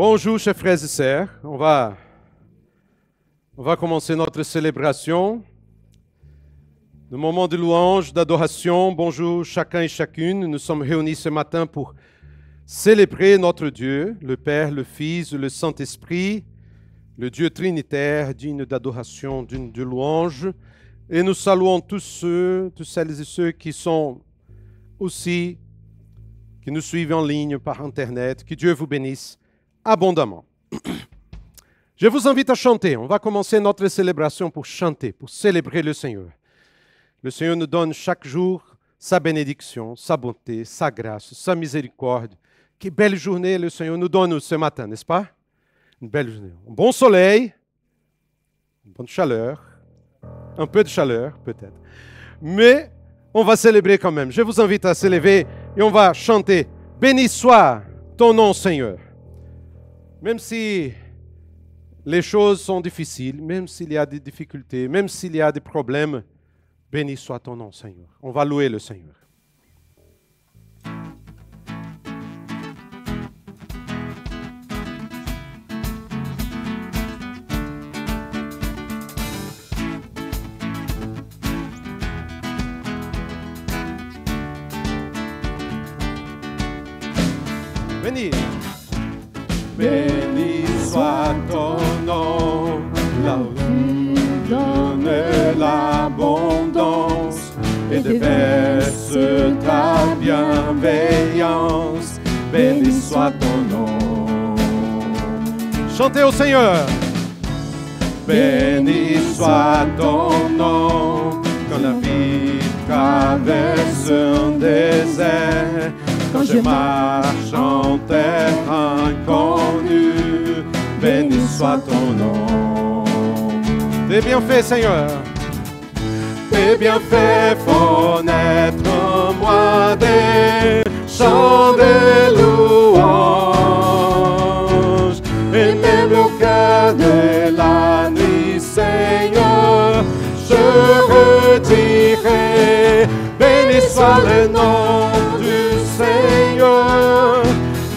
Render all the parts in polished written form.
Bonjour, chers frères et sœurs. On va commencer notre célébration. Le moment de louange, d'adoration. Bonjour chacun et chacune. Nous sommes réunis ce matin pour célébrer notre Dieu, le Père, le Fils, le Saint-Esprit, le Dieu trinitaire, digne d'adoration, digne de louange. Et nous saluons toutes celles et ceux qui sont aussi, qui nous suivent en ligne par Internet. Que Dieu vous bénisse abondamment. Je vous invite à chanter. On va commencer notre célébration pour chanter, pour célébrer le Seigneur. Le Seigneur nous donne chaque jour sa bénédiction, sa bonté, sa grâce, sa miséricorde. Quelle belle journée le Seigneur nous donne ce matin, n'est-ce pas? Une belle journée. Un bon soleil, une bonne chaleur, un peu de chaleur peut-être. Mais on va célébrer quand même. Je vous invite à se lever et on va chanter « Béni soit ton nom, Seigneur ». Même si les choses sont difficiles, même s'il y a des difficultés, même s'il y a des problèmes, béni soit ton nom, Seigneur. On va louer le Seigneur. Béni. Béni soit ton nom, là où tu donnes l'abondance et déverses ta bienveillance. Béni soit ton nom. Chantez au Seigneur. Béni soit ton nom, quand la vie traverse un désert. Quand je marche en terre inconnue, béni soit ton nom. Tes bienfaits, Seigneur. Tes bienfaits font naître en moi des chants de louange. Et même au cœur de la nuit, Seigneur, je redirai, béni soit le nom du Seigneur,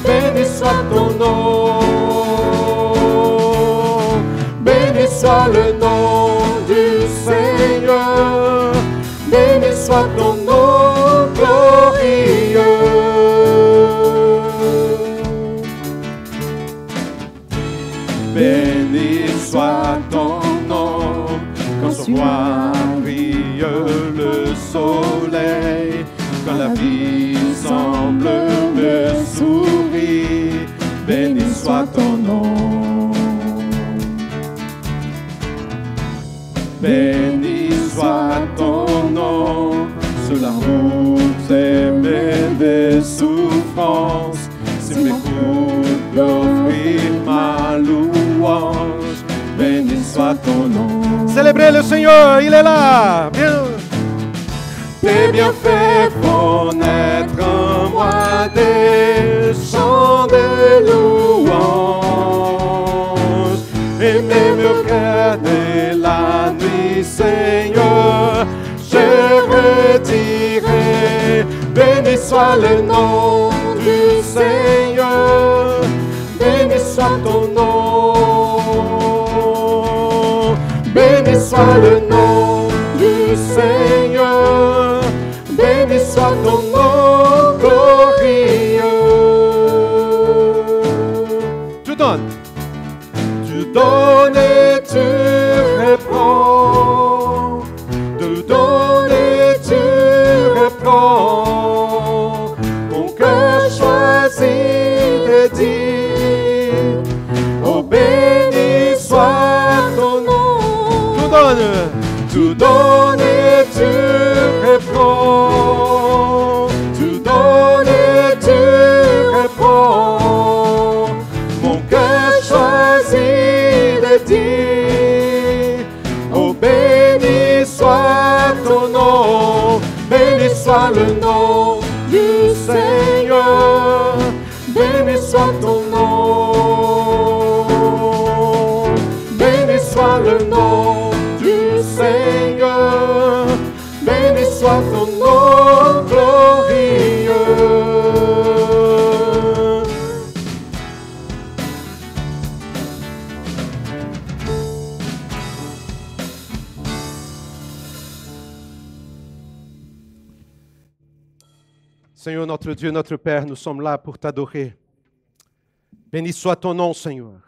béni soit ton nom, béni soit le nom du Seigneur, béni soit ton nom glorieux. Béni soit ton nom, quand sur moi brille le soleil, quand la vie semble me sourire, béni soit ton nom. Béni soit ton nom, sur la route aimée des souffrances, c'est mes coups d'offrir ma louange, béni soit ton nom. Célébrez le Seigneur, il est là, bien. Tes bienfaits font naître en moi des chants de louange. Et même au cœur de la nuit, Seigneur, je redirai, béni soit le nom du Seigneur, béni soit ton nom, béni soit le nom du Seigneur, béni soit ton nom glorieux. Tu donnes et tu reprends. Tu donnes et tu reprends. Mon cœur choisit de dire, oh béni soit ton nom. Tu donnes et tu reprends. Tu donnes et tu reprends. Mon cœur choisit de dire, oh béni soit ton nom, béni soit le nom du Seigneur, béni soit ton nom, béni soit le nom du Seigneur, béni soit ton nom glorieux. Seigneur notre Dieu, notre Père, nous sommes là pour t'adorer. Béni soit ton nom, Seigneur,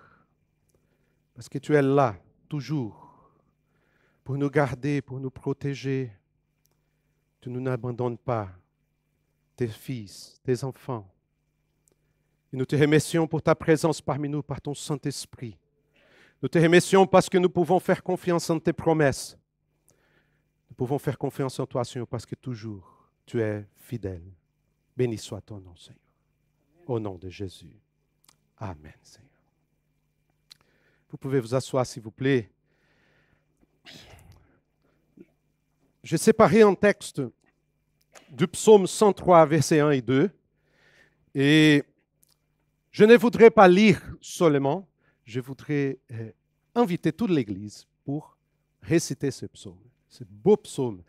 parce que tu es là, toujours, pour nous garder, pour nous protéger. Tu ne nous abandonnes pas, tes fils, tes enfants. Et nous te remercions pour ta présence parmi nous, par ton Saint-Esprit. Nous te remercions parce que nous pouvons faire confiance en tes promesses. Nous pouvons faire confiance en toi, Seigneur, parce que toujours tu es fidèle. Béni soit ton nom, Seigneur. Au nom de Jésus. Amen, Seigneur. Vous pouvez vous asseoir, s'il vous plaît. J'ai séparé un texte du psaume 103, versets 1 et 2. Et je ne voudrais pas lire seulement, je voudrais inviter toute l'Église pour réciter ce psaume, ce beau psaume.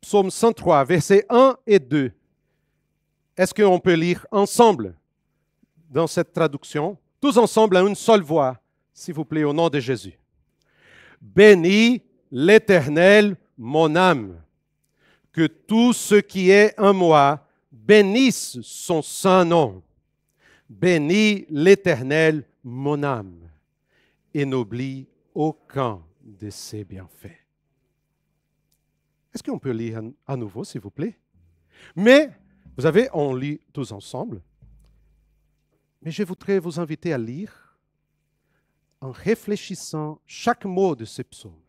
Psaume 103, versets 1 et 2. Est-ce qu'on peut lire ensemble dans cette traduction, tous ensemble à une seule voix, s'il vous plaît, au nom de Jésus. Bénis l'Éternel, mon âme, que tout ce qui est en moi bénisse son saint nom. Bénis l'Éternel, mon âme, et n'oublie aucun de ses bienfaits. Est-ce qu'on peut lire à nouveau, s'il vous plaît? Mais, vous savez, on lit tous ensemble. Mais je voudrais vous inviter à lire en réfléchissant chaque mot de ce psaume.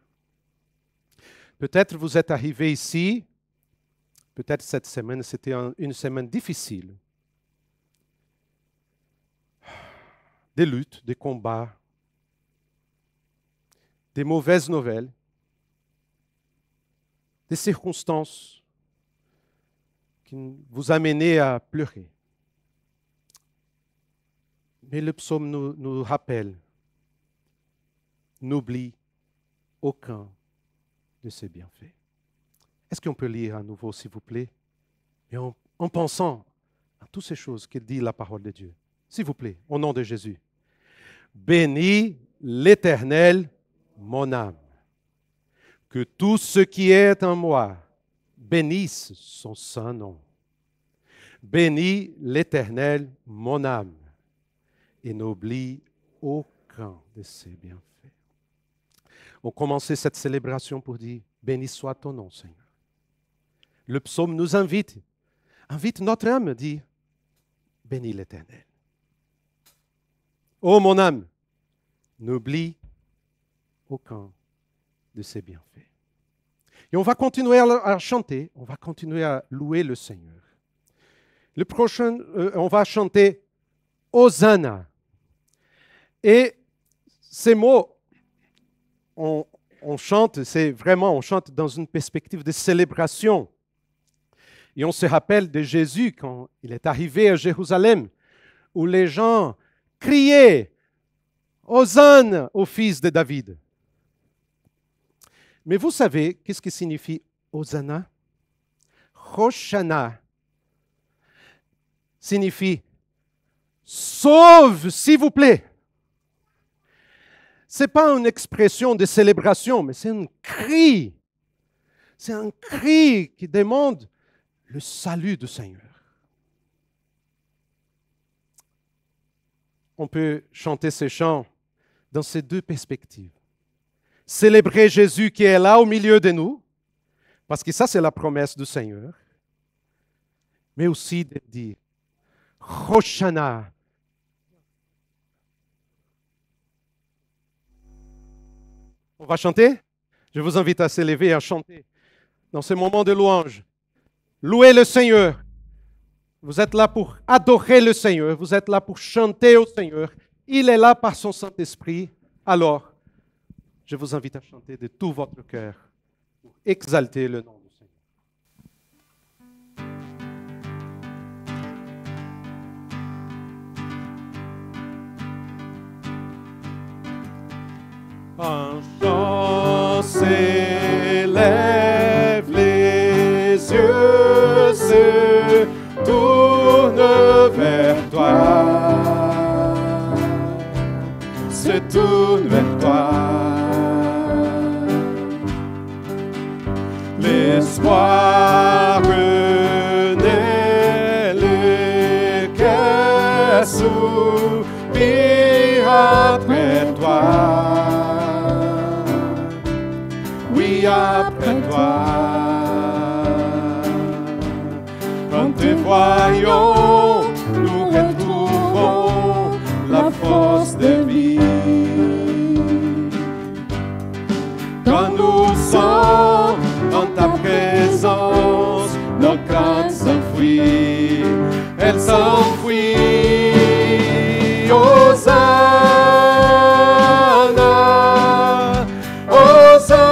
Peut-être vous êtes arrivé ici, peut-être cette semaine, c'était une semaine difficile. Des luttes, des combats, des mauvaises nouvelles, des circonstances qui vous amenaient à pleurer. Mais le psaume nous rappelle, n'oublie aucun de ses bienfaits. Est-ce qu'on peut lire à nouveau, s'il vous plaît? Et en pensant à toutes ces choses que dit la parole de Dieu. S'il vous plaît, au nom de Jésus. Bénis l'Éternel, mon âme. Que tout ce qui est en moi bénisse son saint nom. Bénis l'Éternel, mon âme, et n'oublie aucun de ses bienfaits. On commençait cette célébration pour dire, béni soit ton nom, Seigneur. Le psaume nous invite notre âme à dire, bénis l'Éternel. Ô mon âme, n'oublie aucun de ses bienfaits. Et on va continuer à chanter, on va continuer à louer le Seigneur. Le prochain, on va chanter Hosanna. Et ces mots, on chante, on chante dans une perspective de célébration. Et on se rappelle de Jésus quand il est arrivé à Jérusalem, où les gens criaient Hosanna au fils de David. Mais vous savez, qu'est-ce que signifie Hosanna? Hoshana signifie sauve, s'il vous plaît. Ce n'est pas une expression de célébration, mais c'est un cri. C'est un cri qui demande le salut du Seigneur. On peut chanter ces chants dans ces deux perspectives. Célébrer Jésus qui est là au milieu de nous, parce que ça c'est la promesse du Seigneur, mais aussi de dire Hoshana. On va chanter? Je vous invite à se lever et à chanter dans ce moment de louange. Louez le Seigneur. Vous êtes là pour adorer le Seigneur. Vous êtes là pour chanter au Seigneur. Il est là par son Saint-Esprit. Alors, je vous invite à chanter de tout votre cœur pour exalter le nom du Seigneur. Un chant s'élève, les yeux se tournent vers toi, se tournent vers toi. L'espoir renaît soupir après toi. Oui, après toi. En te voyant, nous retrouvons la force de vie. Quand nous sommes dans ta présence, nos craintes s'enfuient, elles s'enfuient. Hosanna, Hosanna,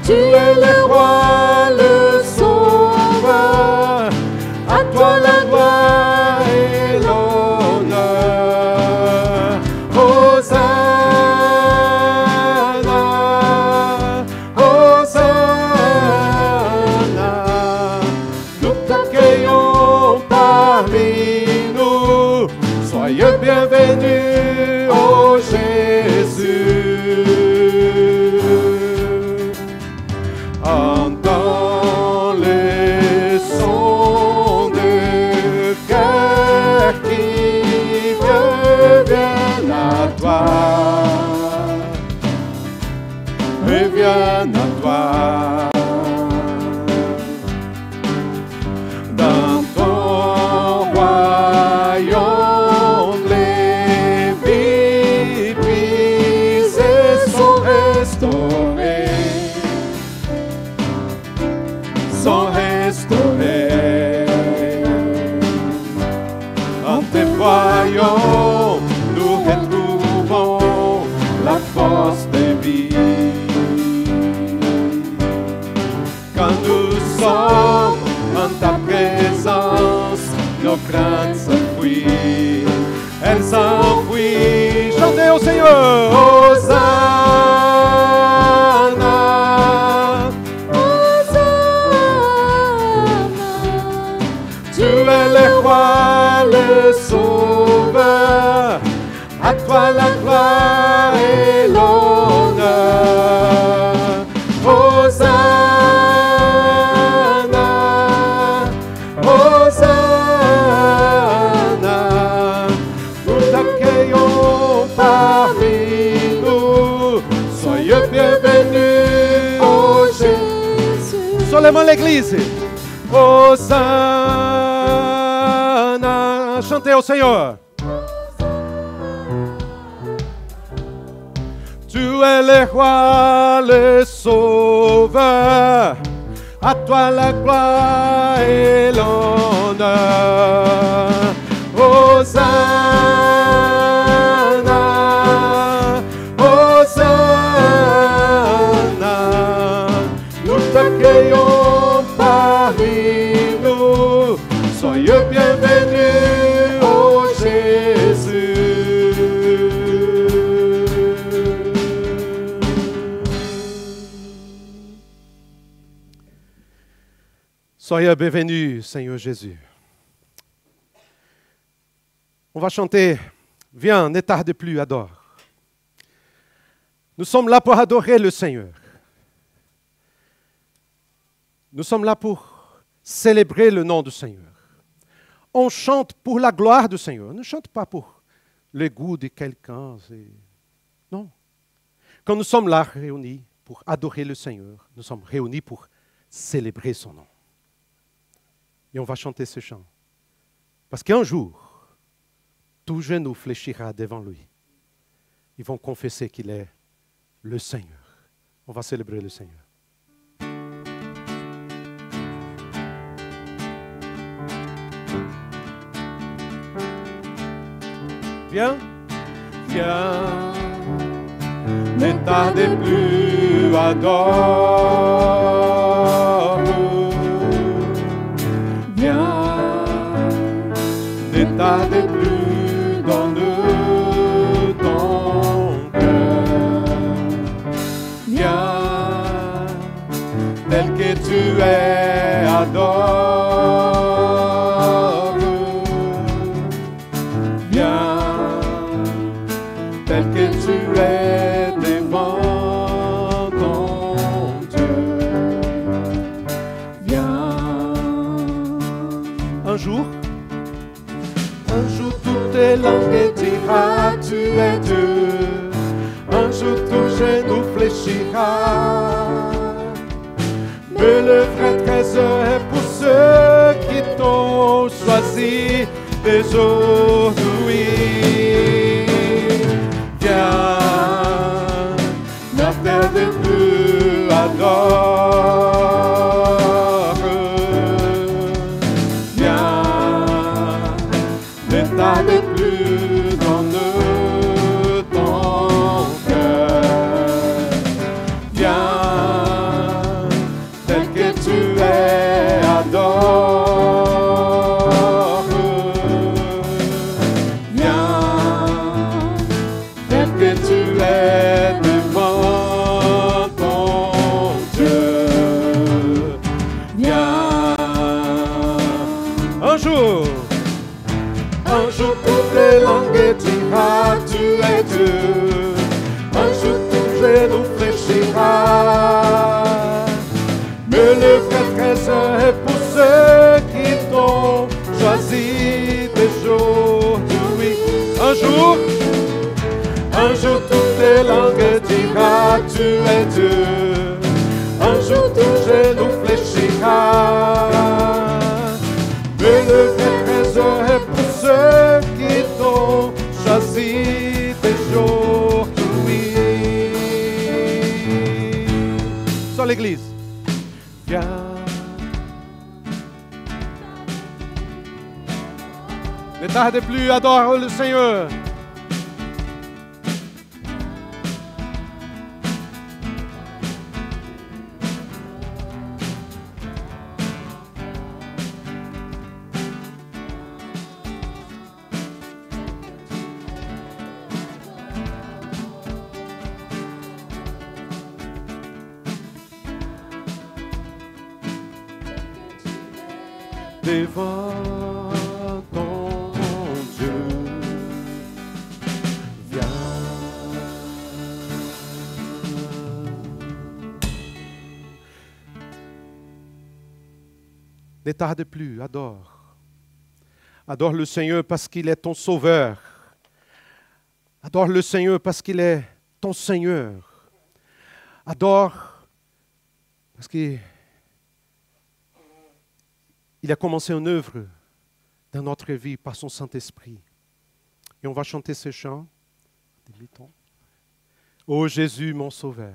tu es le roi, le sauveur, à toi la gloire et l'honneur. Hosanna, Hosanna, nous t'accueillons parmi nous, soyez bienvenus, ô Jésus. Entends les sons de cœur qui reviennent à toi. Reviennent à toi. Dans ton royaume, les vies brisées sont restaurées. Sont restaurées. En te voyant, nous retrouvons la force de vie. Quand nous sommes en ta présence, nos craintes s'enfuient, elles s'enfuient. Chantez au Seigneur. Hosanna, tu es le roi, le sauveur, à toi la gloire et l'honneur. Hosanna, Hosanna, nous t'accueillons parmi nous, soyez bienvenus, ô Jésus. Seulement l'Église. Hosanna, chantez au Seigneur. Tu es le roi, le sauveur, à toi la gloire et l'honneur. Hosanna, Hosanna, nous t'accueillons parmi nous, soyez bienvenus, ô Jésus. Soyez bienvenus, Seigneur Jésus. On va chanter « Viens, ne tarde plus, adore ». Nous sommes là pour adorer le Seigneur. Nous sommes là pour célébrer le nom du Seigneur. On chante pour la gloire du Seigneur. On ne chante pas pour le goût de quelqu'un. Non. Quand nous sommes là réunis pour adorer le Seigneur, nous sommes réunis pour célébrer son nom. Et on va chanter ce chant. Parce qu'un jour, tout genou fléchira devant lui. Ils vont confesser qu'il est le Seigneur. On va célébrer le Seigneur. Viens, viens, ne tarde plus, adore. Viens, ne tarde plus, donne ton cœur. Viens, tel que tu es, adore. Viens, tel que tu es devant ton Dieu. Viens. Un jour, Un jour toutes les langues dira tu es Dieu. Un jour tout genou fléchira. Mais le vrai trésor est pour ceux qui t'ont choisi dès aujourd'hui. Viens, la terre des plus adore. Viens, l'état des plus donne ton cœur. Viens, tel que tu es, adore. Viens, tel que tu es devant ton Dieu. Viens, un jour toutes les langues dira tu es Dieu. Un jour tout genou fléchira. Mais le vrai trésor est pour ceux qui t'ont choisi dès aujourd'hui. Un jour toutes les langues dira tu es Dieu. Un jour tout genou fléchira. Mais le vrai trésor est pour ceux qui t'ont choisi dès aujourd'hui. Sur l'église. Viens. Ne tarde plus, adore le Seigneur. Devant ton Dieu, viens. Ne tarde plus, adore. Adore le Seigneur parce qu'il est ton sauveur. Adore le Seigneur parce qu'il est ton Seigneur. Adore parce qu'il a commencé une œuvre dans notre vie par son Saint-Esprit. Et on va chanter ce chant. Ô Jésus, mon Sauveur,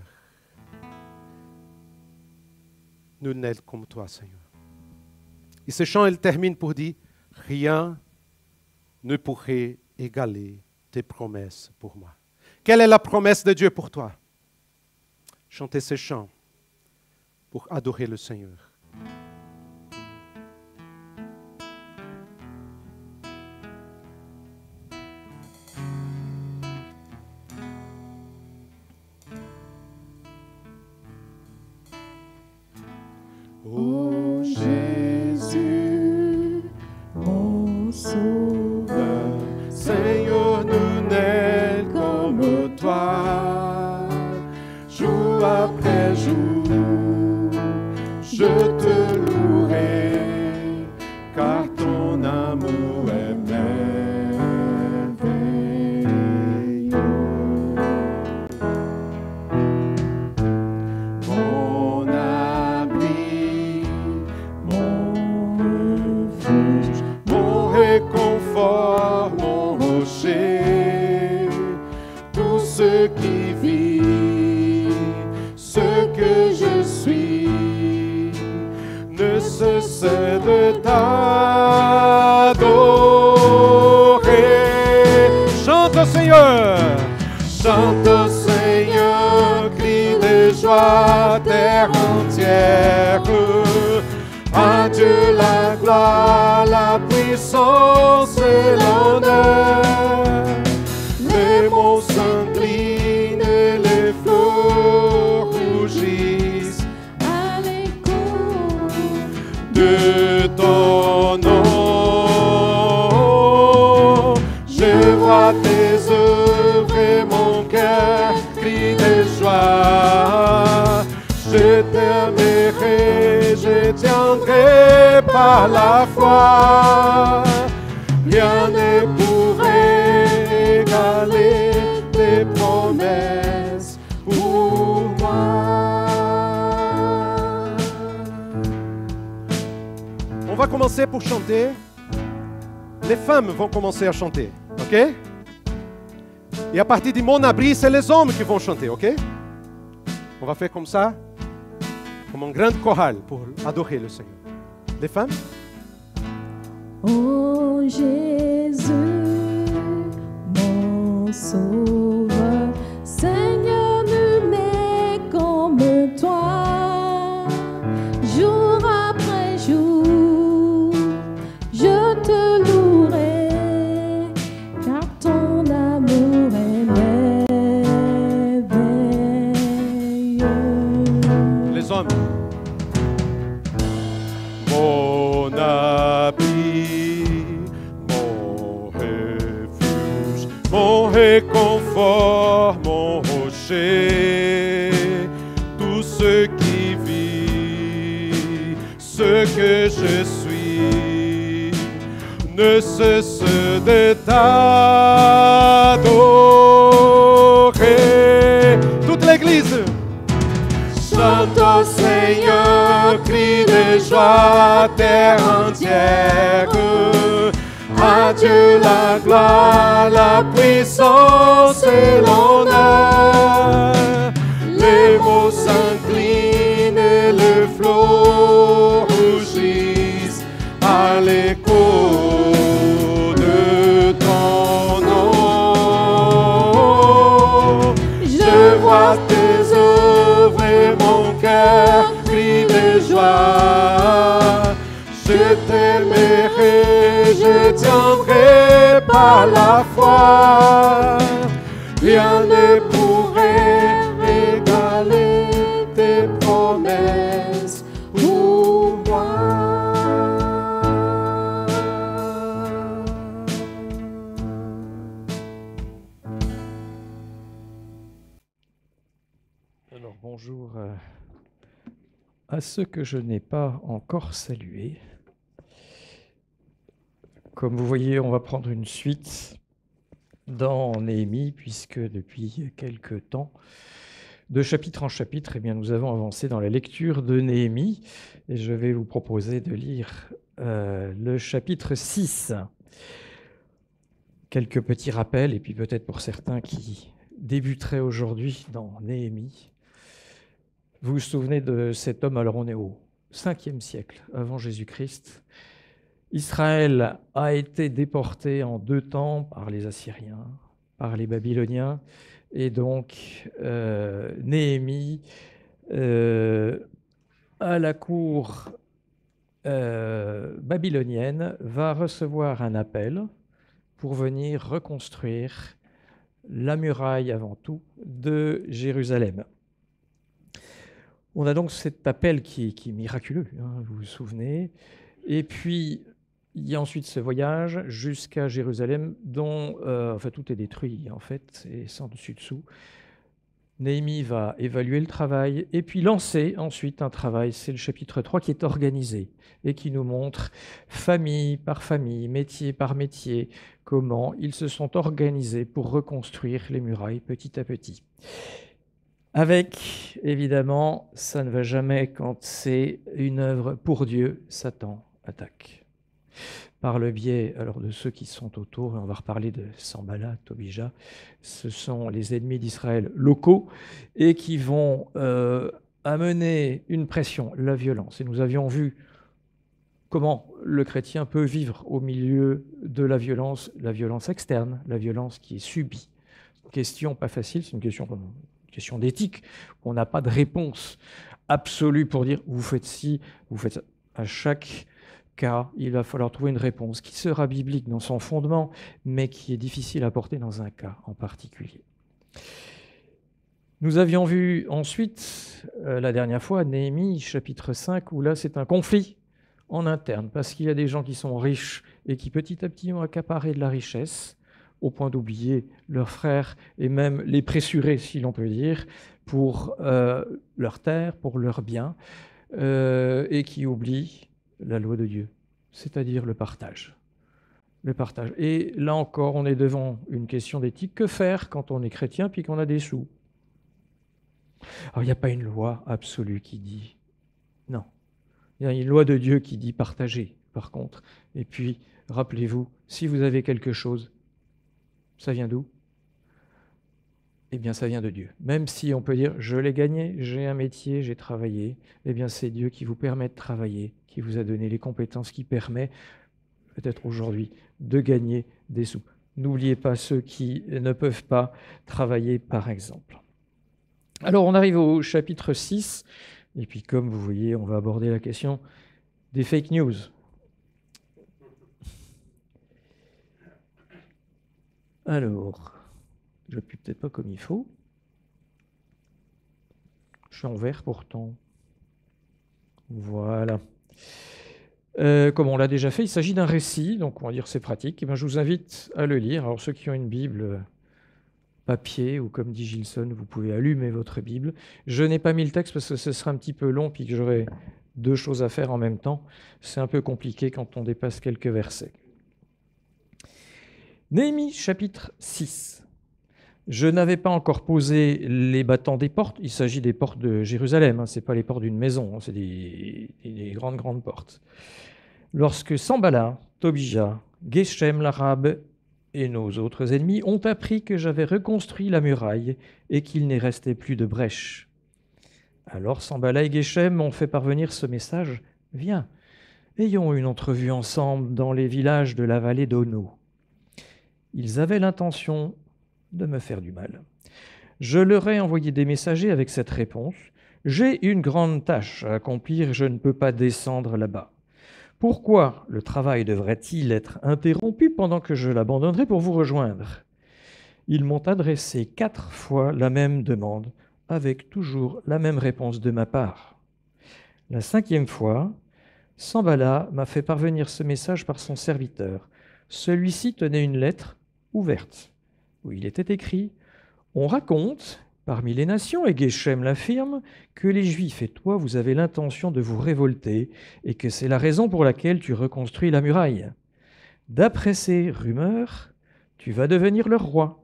nul n'est comme toi, Seigneur. Et ce chant, il termine pour dire, rien ne pourrait égaler tes promesses pour moi. Quelle est la promesse de Dieu pour toi? Chantez ce chant pour adorer le Seigneur. Ô Jésus, mon Sauveur, Seigneur, nul n'est comme toi. Jour après jour, je te louerai, car ton amour est merveilleux. Mon abri, mon refuge, mon réconfort, mon rocher, tout ce qui vit, ce que je suis, ne cesse de t'adorer. Chante au Seigneur, chante au Seigneur, crie de joie, terre entière. À Dieu la gloire, la puissance et l'honneur. Les monts s'inclinent et les flots rougissent à l'écho de ton nom. Je vois tes œuvres et mon cœur crie de joie. Je t'aimerai, je tiendrai par la foi. Rien n'est commencer pour chanter. Les femmes vont commencer à chanter, ok? Et à partir de mon abri, c'est les hommes qui vont chanter, ok? On va faire comme ça, comme une grande chorale pour adorer le Seigneur. Les femmes? Oh Jésus, mon sauveur, Seigneur, nul n'est comme toi. Jour après jour, je te louerai, car ton amour est merveilleux. Les hommes. Mon abri, mon refuge, mon réconfort, mon rocher, tout ce qui vit, ce que je suis, ne cesse de t'adorer. Toute l'Église. Chante au Seigneur, crie de joie, terre entière. À Dieu la gloire, la puissance et l'honneur. Les mots s'inclinent et les flots rougissent à l'écho de ton nom. Je vois tes œuvres et mon cœur crie de joie. Je t'aimerai, je tiendrai par la foi. Rien ne pourrait égaler tes promesses pour moi. Alors bonjour à ceux que je n'ai pas encore salués. Comme vous voyez, on va prendre une suite dans Néhémie, puisque depuis quelque temps, de chapitre en chapitre, eh bien, nous avons avancé dans la lecture de Néhémie, et je vais vous proposer de lire le chapitre 6. Quelques petits rappels, et puis peut-être pour certains qui débuteraient aujourd'hui dans Néhémie. Vous vous souvenez de cet homme, alors on est au 5e siècle avant Jésus-Christ. Israël a été déporté en 2 temps par les Assyriens, par les Babyloniens, et donc Néhémie, à la cour babylonienne, va recevoir un appel pour venir reconstruire la muraille avant tout de Jérusalem. On a donc cet appel qui est miraculeux, hein, vous vous souvenez. Et puis, il y a ensuite ce voyage jusqu'à Jérusalem dont tout est détruit, en fait, et sans dessus-dessous. Néhémie va évaluer le travail et puis lancer ensuite un travail, c'est le chapitre 3 qui est organisé et qui nous montre famille par famille, métier par métier, comment ils se sont organisés pour reconstruire les murailles petit à petit. Avec, évidemment, ça ne va jamais quand c'est une œuvre pour Dieu, Satan attaque. Par le biais alors, de ceux qui sont autour, et on va reparler de Sanballat, Tobija, ce sont les ennemis d'Israël locaux et qui vont amener une pression, la violence. Et nous avions vu comment le chrétien peut vivre au milieu de la violence externe, la violence qui est subie. C'est une question pas facile, c'est une question d'éthique. On n'a pas de réponse absolue pour dire vous faites ci, vous faites ça. À chaque cas, il va falloir trouver une réponse qui sera biblique dans son fondement, mais qui est difficile à porter dans un cas en particulier. Nous avions vu ensuite, la dernière fois, Néhémie, chapitre 5, où là c'est un conflit en interne, parce qu'il y a des gens qui sont riches et qui petit à petit ont accaparé de la richesse, au point d'oublier leurs frères et même les pressurer, si l'on peut dire, pour leur terre, pour leurs biens, et qui oublient la loi de Dieu, c'est-à-dire le partage. Le partage. Et là encore, on est devant une question d'éthique. Que faire quand on est chrétien puis qu'on a des sous? Alors, il n'y a pas une loi absolue qui dit non. Il y a une loi de Dieu qui dit partager. par contre. Et puis, rappelez-vous, si vous avez quelque chose, ça vient d'où? Eh bien, ça vient de Dieu. Même si on peut dire, je l'ai gagné, j'ai un métier, j'ai travaillé, eh bien, c'est Dieu qui vous permet de travailler, qui vous a donné les compétences qui permettent, peut-être aujourd'hui, de gagner des sous. N'oubliez pas ceux qui ne peuvent pas travailler, par exemple. Alors, on arrive au chapitre 6, et puis comme vous voyez, on va aborder la question des fake news. Alors, je n'appuie peut-être pas comme il faut. Je suis en vert pourtant. Voilà. Comme on l'a déjà fait, il s'agit d'un récit, donc on va dire c'est pratique. Et bien, je vous invite à le lire. Alors ceux qui ont une Bible papier, ou comme dit Gilson, vous pouvez allumer votre Bible. Je n'ai pas mis le texte parce que ce sera un petit peu long, puis que j'aurai deux choses à faire en même temps. C'est un peu compliqué quand on dépasse quelques versets. Néhémie, chapitre 6. Je n'avais pas encore posé les battants des portes. Il s'agit des portes de Jérusalem, ce n'est pas les portes d'une maison, c'est des grandes portes. Lorsque Sanballat, Tobija, Geshem l'Arabe et nos autres ennemis ont appris que j'avais reconstruit la muraille et qu'il n'y restait plus de brèche. Alors Sanballat et Geshem m'ont fait parvenir ce message. « Viens, ayons une entrevue ensemble dans les villages de la vallée d'Ono. » Ils avaient l'intention de me faire du mal. Je leur ai envoyé des messagers avec cette réponse. « J'ai une grande tâche à accomplir, je ne peux pas descendre là-bas. Pourquoi le travail devrait-il être interrompu pendant que je l'abandonnerai pour vous rejoindre ?» Ils m'ont adressé 4 fois la même demande, avec toujours la même réponse de ma part. La 5e fois, Sanballat m'a fait parvenir ce message par son serviteur. Celui-ci tenait une lettre ouverte, où il était écrit « On raconte, parmi les nations, et Geshem l'affirme, que les Juifs et toi, vous avez l'intention de vous révolter, et que c'est la raison pour laquelle tu reconstruis la muraille. D'après ces rumeurs, tu vas devenir leur roi.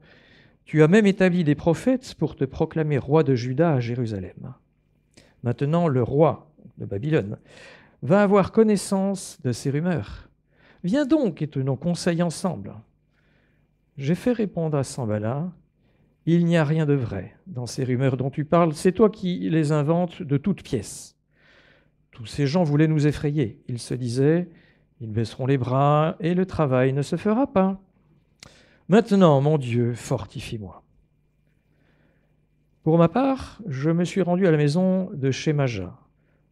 Tu as même établi des prophètes pour te proclamer roi de Juda à Jérusalem. Maintenant, le roi de Babylone va avoir connaissance de ces rumeurs. Viens donc et tenons conseil ensemble. » J'ai fait répondre à Sanballat, « Il n'y a rien de vrai dans ces rumeurs dont tu parles, c'est toi qui les inventes de toutes pièces. » Tous ces gens voulaient nous effrayer. Ils se disaient, « Ils baisseront les bras et le travail ne se fera pas. » Maintenant, mon Dieu, fortifie-moi. Pour ma part, je me suis rendu à la maison de Shemaja,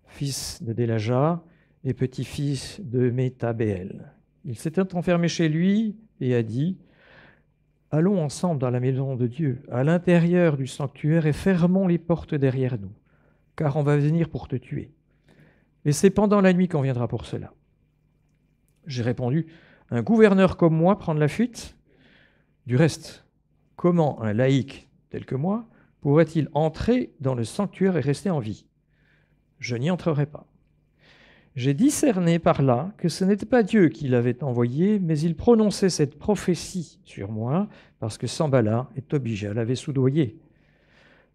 fils de Délaja et petit-fils de Métabéel. Il s'était enfermé chez lui et a dit, « Allons ensemble dans la maison de Dieu, à l'intérieur du sanctuaire, et fermons les portes derrière nous, car on va venir pour te tuer. Et c'est pendant la nuit qu'on viendra pour cela. » J'ai répondu, « Un gouverneur comme moi prendre la fuite ? Du reste, comment un laïc tel que moi pourrait-il entrer dans le sanctuaire et rester en vie ? Je n'y entrerai pas. » J'ai discerné par là que ce n'était pas Dieu qui l'avait envoyé, mais il prononçait cette prophétie sur moi parce que Sanballat et Tobija l'avaient soudoyé.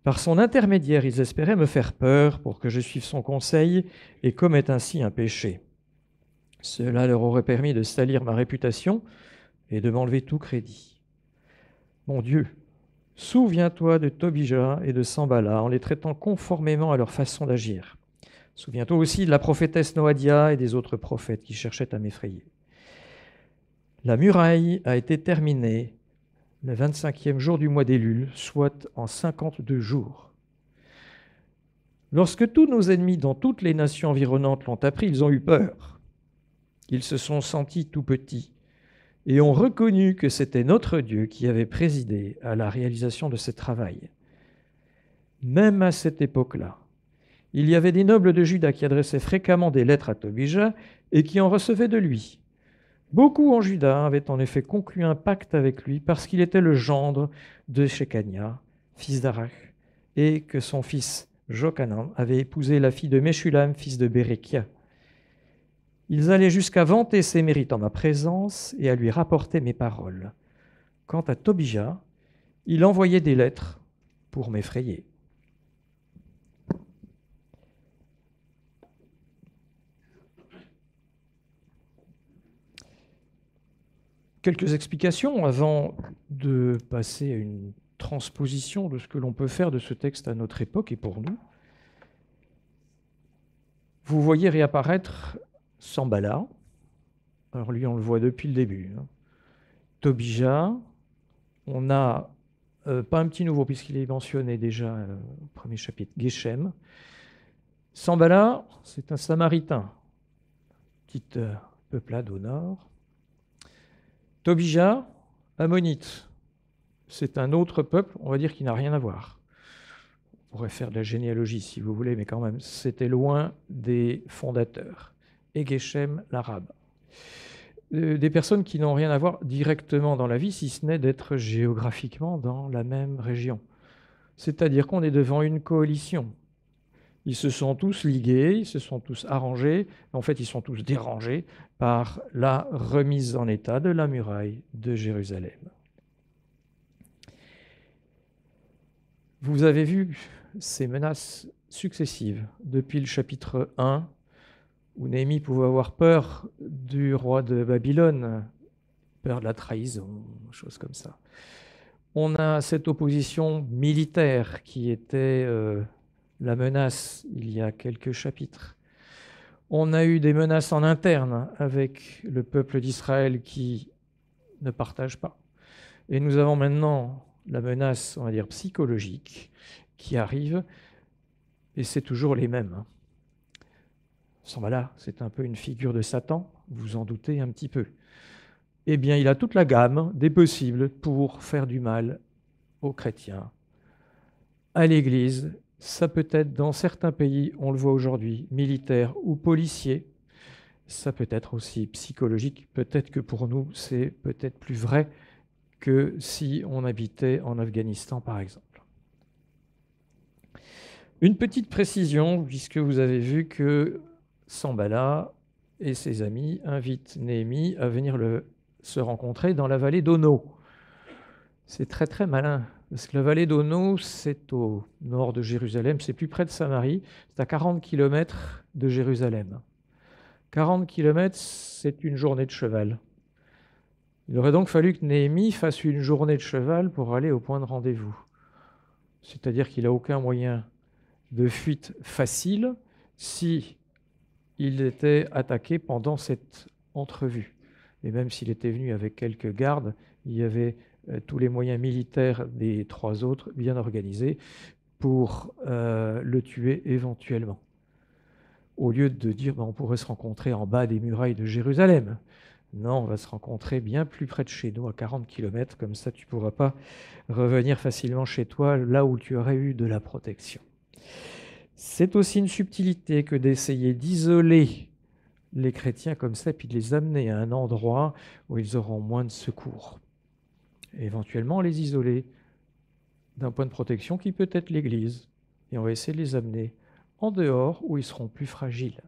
Par son intermédiaire, ils espéraient me faire peur pour que je suive son conseil et commette ainsi un péché. Cela leur aurait permis de salir ma réputation et de m'enlever tout crédit. Mon Dieu, souviens-toi de Tobija et de Sanballat en les traitant conformément à leur façon d'agir. Souviens-toi aussi de la prophétesse Noadia et des autres prophètes qui cherchaient à m'effrayer. La muraille a été terminée le 25e jour du mois d'Élul, soit en 52 jours. Lorsque tous nos ennemis dans toutes les nations environnantes l'ont appris, ils ont eu peur. Ils se sont sentis tout petits et ont reconnu que c'était notre Dieu qui avait présidé à la réalisation de ce travail. Même à cette époque-là, il y avait des nobles de Juda qui adressaient fréquemment des lettres à Tobija et qui en recevaient de lui. Beaucoup en Juda avaient en effet conclu un pacte avec lui parce qu'il était le gendre de Shekania, fils d'Arach, et que son fils Jochanan avait épousé la fille de Meshulam, fils de Bérékia. Ils allaient jusqu'à vanter ses mérites en ma présence et à lui rapporter mes paroles. Quant à Tobija, il envoyait des lettres pour m'effrayer. Quelques explications avant de passer à une transposition de ce que l'on peut faire de ce texte à notre époque et pour nous. Vous voyez réapparaître Sanballat. Alors lui, on le voit depuis le début. Tobija, on n'a pas un petit nouveau puisqu'il est mentionné déjà au premier chapitre, Geshem. Sanballat, c'est un Samaritain, petite peuplade au nord. Tobija, ammonite, c'est un autre peuple, on va dire, qui n'a rien à voir. On pourrait faire de la généalogie si vous voulez, mais quand même, c'était loin des fondateurs. Et Geshem, l'arabe. Des personnes qui n'ont rien à voir directement dans la vie, si ce n'est d'être géographiquement dans la même région. C'est-à-dire qu'on est devant une coalition. Ils se sont tous ligués, ils se sont tous arrangés, en fait ils sont tous dérangés par la remise en état de la muraille de Jérusalem. Vous avez vu ces menaces successives depuis le chapitre 1, où Néhémie pouvait avoir peur du roi de Babylone, peur de la trahison, choses comme ça. On a cette opposition militaire qui était la menace il y a quelques chapitres. On a eu des menaces en interne avec le peuple d'Israël qui ne partage pas. Et nous avons maintenant la menace, on va dire, psychologique qui arrive, et c'est toujours les mêmes. Sanballat, c'est un peu une figure de Satan, vous en doutez un petit peu. Eh bien, il a toute la gamme des possibles pour faire du mal aux chrétiens, à l'Église. Ça peut être dans certains pays, on le voit aujourd'hui, militaires ou policiers. Ça peut être aussi psychologique. Peut-être que pour nous, c'est peut-être plus vrai que si on habitait en Afghanistan, par exemple. Une petite précision, puisque vous avez vu que Sanballat et ses amis invitent Néhémie à venir se rencontrer dans la vallée d'Ono. C'est très très malin, parce que la vallée d'Ono, c'est au nord de Jérusalem, c'est plus près de Samarie, c'est à 40 km de Jérusalem. 40 km, c'est une journée de cheval. Il aurait donc fallu que Néhémie fasse une journée de cheval pour aller au point de rendez-vous. C'est-à-dire qu'il n'a aucun moyen de fuite facile si il était attaqué pendant cette entrevue. Et même s'il était venu avec quelques gardes, il y avait tous les moyens militaires des trois autres bien organisés pour le tuer éventuellement. Au lieu de dire on pourrait se rencontrer en bas des murailles de Jérusalem. Non, on va se rencontrer bien plus près de chez nous, à 40 km, comme ça tu ne pourras pas revenir facilement chez toi, là où tu aurais eu de la protection. C'est aussi une subtilité que d'essayer d'isoler les chrétiens comme ça, puis de les amener à un endroit où ils auront moins de secours. Et éventuellement les isoler d'un point de protection qui peut être l'Église. Et on va essayer de les amener en dehors où ils seront plus fragiles.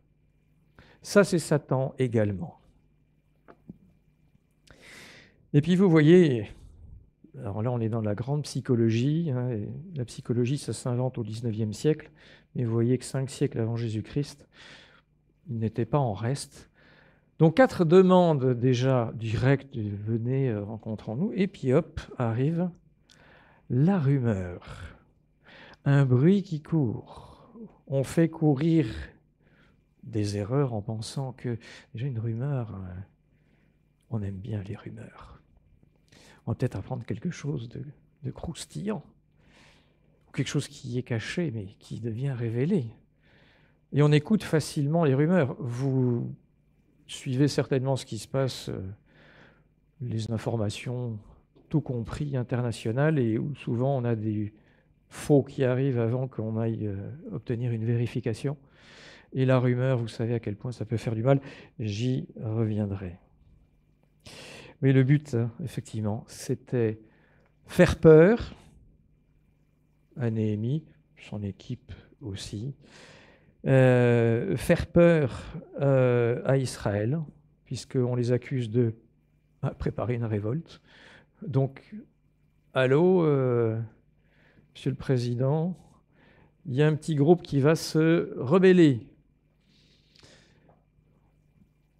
Ça, c'est Satan également. Et puis vous voyez, alors là on est dans la grande psychologie, et la psychologie ça s'invente au XIXe siècle, mais vous voyez que 5 siècles avant Jésus-Christ, il n'était pas en reste. Donc 4 demandes déjà directes, venez, rencontrons-nous, et puis hop, arrive la rumeur. Un bruit qui court. On fait courir des erreurs en pensant que, déjà une rumeur, on aime bien les rumeurs. On va peut-être apprendre quelque chose de croustillant, ou quelque chose qui est caché mais qui devient révélé. Et on écoute facilement les rumeurs. Vous suivez certainement ce qui se passe, les informations, tout compris, internationales, et où souvent on a des faux qui arrivent avant qu'on aille obtenir une vérification. Et la rumeur, vous savez à quel point ça peut faire du mal, j'y reviendrai. Mais le but, effectivement, c'était faire peur à Néhémie, son équipe aussi, faire peur à Israël, puisqu'on les accuse de préparer une révolte. Donc, allô, Monsieur le Président, il y a un petit groupe qui va se rebeller,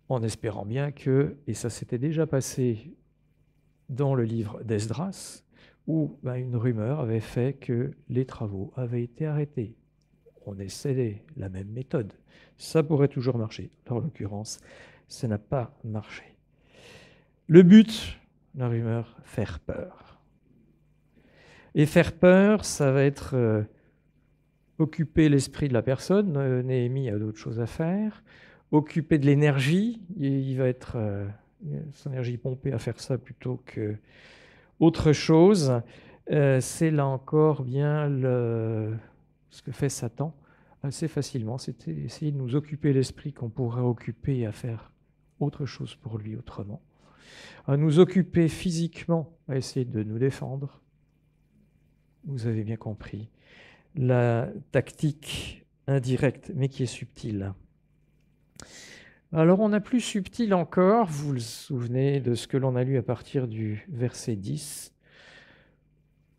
en espérant bien que, et ça s'était déjà passé dans le livre d'Esdras, où une rumeur avait fait que les travaux avaient été arrêtés. On essayait la même méthode. Ça pourrait toujours marcher. En l'occurrence, ça n'a pas marché. Le but, la rumeur, faire peur. Et faire peur, ça va être occuper l'esprit de la personne. Néhémie a d'autres choses à faire. Occuper de l'énergie. Il va être son énergie pompée à faire ça plutôt que autre chose. C'est là encore bien ce que fait Satan assez facilement. C'est essayer de nous occuper l'esprit qu'on pourrait occuper à faire autre chose pour lui autrement. À nous occuper physiquement, à essayer de nous défendre. Vous avez bien compris. La tactique indirecte, mais qui est subtile. Alors on a plus subtil encore, vous vous souvenez de ce que l'on a lu à partir du verset 10,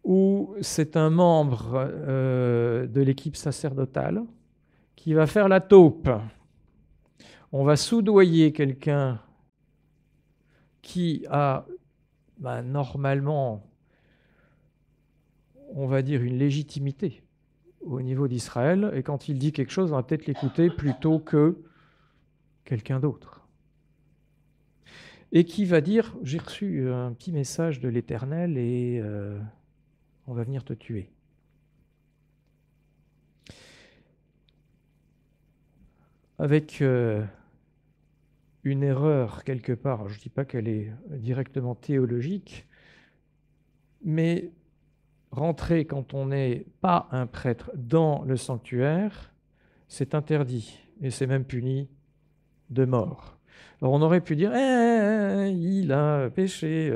où c'est un membre de l'équipe sacerdotale qui va faire la taupe. On va soudoyer quelqu'un qui a normalement, on va dire, une légitimité au niveau d'Israël, et quand il dit quelque chose, on va peut-être l'écouter plutôt que quelqu'un d'autre. Et qui va dire, j'ai reçu un petit message de l'Éternel et on va venir te tuer. Avec une erreur quelque part, je ne dis pas qu'elle est directement théologique, mais rentrer quand on n'est pas un prêtre dans le sanctuaire, c'est interdit et c'est même puni de mort. Alors on aurait pu dire il a péché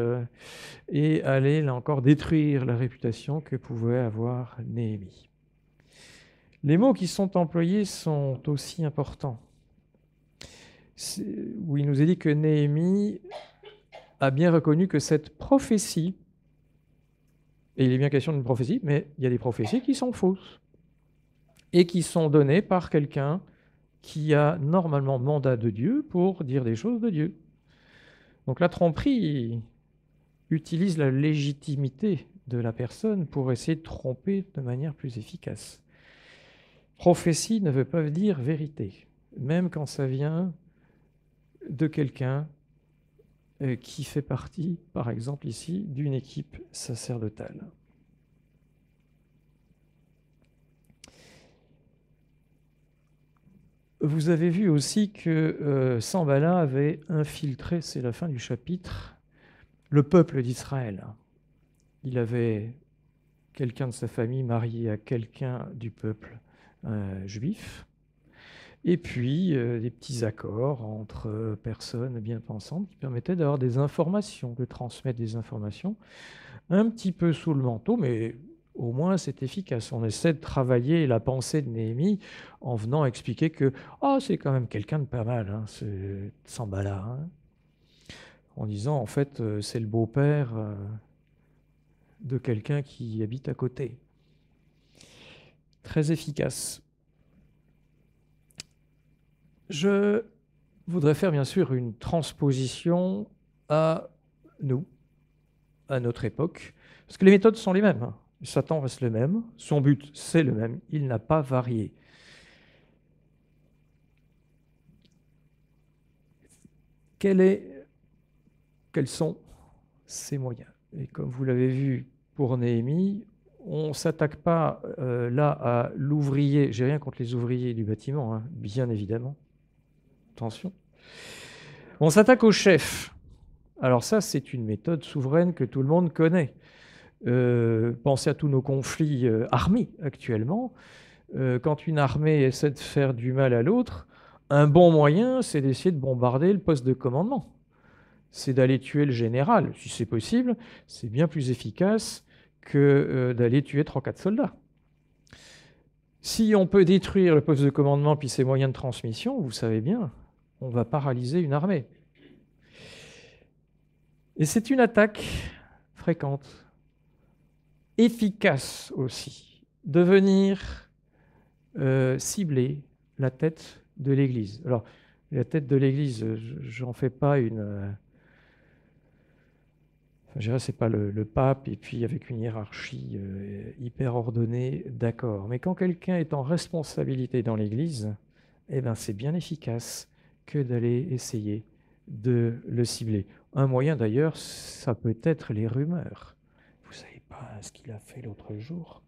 et aller là encore détruire la réputation que pouvait avoir Néhémie. Les mots qui sont employés sont aussi importants. Où il nous est dit que Néhémie a bien reconnu que cette prophétie, et il est bien question d'une prophétie, mais il y a des prophéties qui sont fausses et qui sont données par quelqu'un qui a normalement mandat de Dieu pour dire des choses de Dieu. Donc la tromperie utilise la légitimité de la personne pour essayer de tromper de manière plus efficace. Prophétie ne veut pas dire vérité, même quand ça vient de quelqu'un qui fait partie, par exemple ici, d'une équipe sacerdotale. Vous avez vu aussi que Sanballat avait infiltré, c'est la fin du chapitre, le peuple d'Israël. Il avait quelqu'un de sa famille marié à quelqu'un du peuple juif, et puis des petits accords entre personnes bien pensantes qui permettaient d'avoir des informations, de transmettre des informations, un petit peu sous le manteau, mais au moins c'est efficace. On essaie de travailler la pensée de Néhémie en venant expliquer que c'est quand même quelqu'un de pas mal, hein, ce Sanballat, hein, en disant en fait c'est le beau-père de quelqu'un qui habite à côté. Très efficace. Je voudrais faire bien sûr une transposition à nous, à notre époque, parce que les méthodes sont les mêmes. Satan reste le même, son but c'est le même, il n'a pas varié. Quels sont ses moyens? Et comme vous l'avez vu pour Néhémie, on ne s'attaque pas là à l'ouvrier, j'ai rien contre les ouvriers du bâtiment, hein, bien évidemment, attention. On s'attaque au chef. Alors ça, c'est une méthode souveraine que tout le monde connaît. Pensez à tous nos conflits armés actuellement. Quand une armée essaie de faire du mal à l'autre, un bon moyen, c'est d'essayer de bombarder le poste de commandement. C'est d'aller tuer le général. Si c'est possible, c'est bien plus efficace que d'aller tuer 3-4 soldats. Si on peut détruire le poste de commandement puis ses moyens de transmission, vous savez bien, on va paralyser une armée. Et c'est une attaque fréquente, efficace aussi, de venir cibler la tête de l'Église. Alors, la tête de l'Église, j'en fais pas une... je dirais, c'est pas le pape, et puis avec une hiérarchie hyper ordonnée, d'accord. Mais quand quelqu'un est en responsabilité dans l'Église, eh ben, c'est bien efficace que d'aller essayer de le cibler. Un moyen d'ailleurs, ça peut être les rumeurs. Vous savez pas ce qu'il a fait l'autre jour?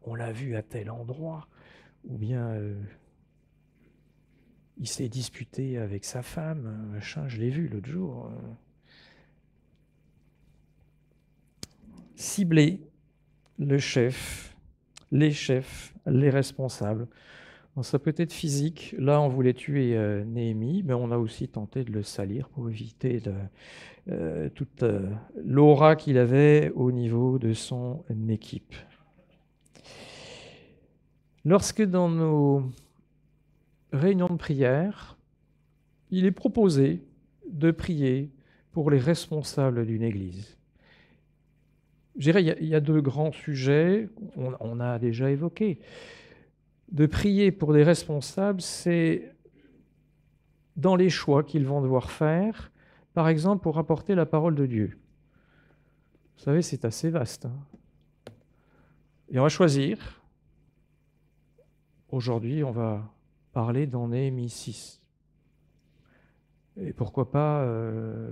On l'a vu à tel endroit, ou bien il s'est disputé avec sa femme, machin, je l'ai vu l'autre jour. Cibler le chef, les chefs, les responsables. Bon, ça peut être physique. Là, on voulait tuer Néhémie, mais on a aussi tenté de le salir pour éviter toute l'aura qu'il avait au niveau de son équipe. Lorsque dans nos réunions de prière, il est proposé de prier pour les responsables d'une église. Je dirais, il y a deux grands sujets, on a déjà évoqué. De prier pour des responsables, c'est dans les choix qu'ils vont devoir faire, par exemple pour apporter la parole de Dieu. Vous savez, c'est assez vaste. Et on va choisir. Aujourd'hui, on va parler dans Néhémie 6. Et pourquoi pas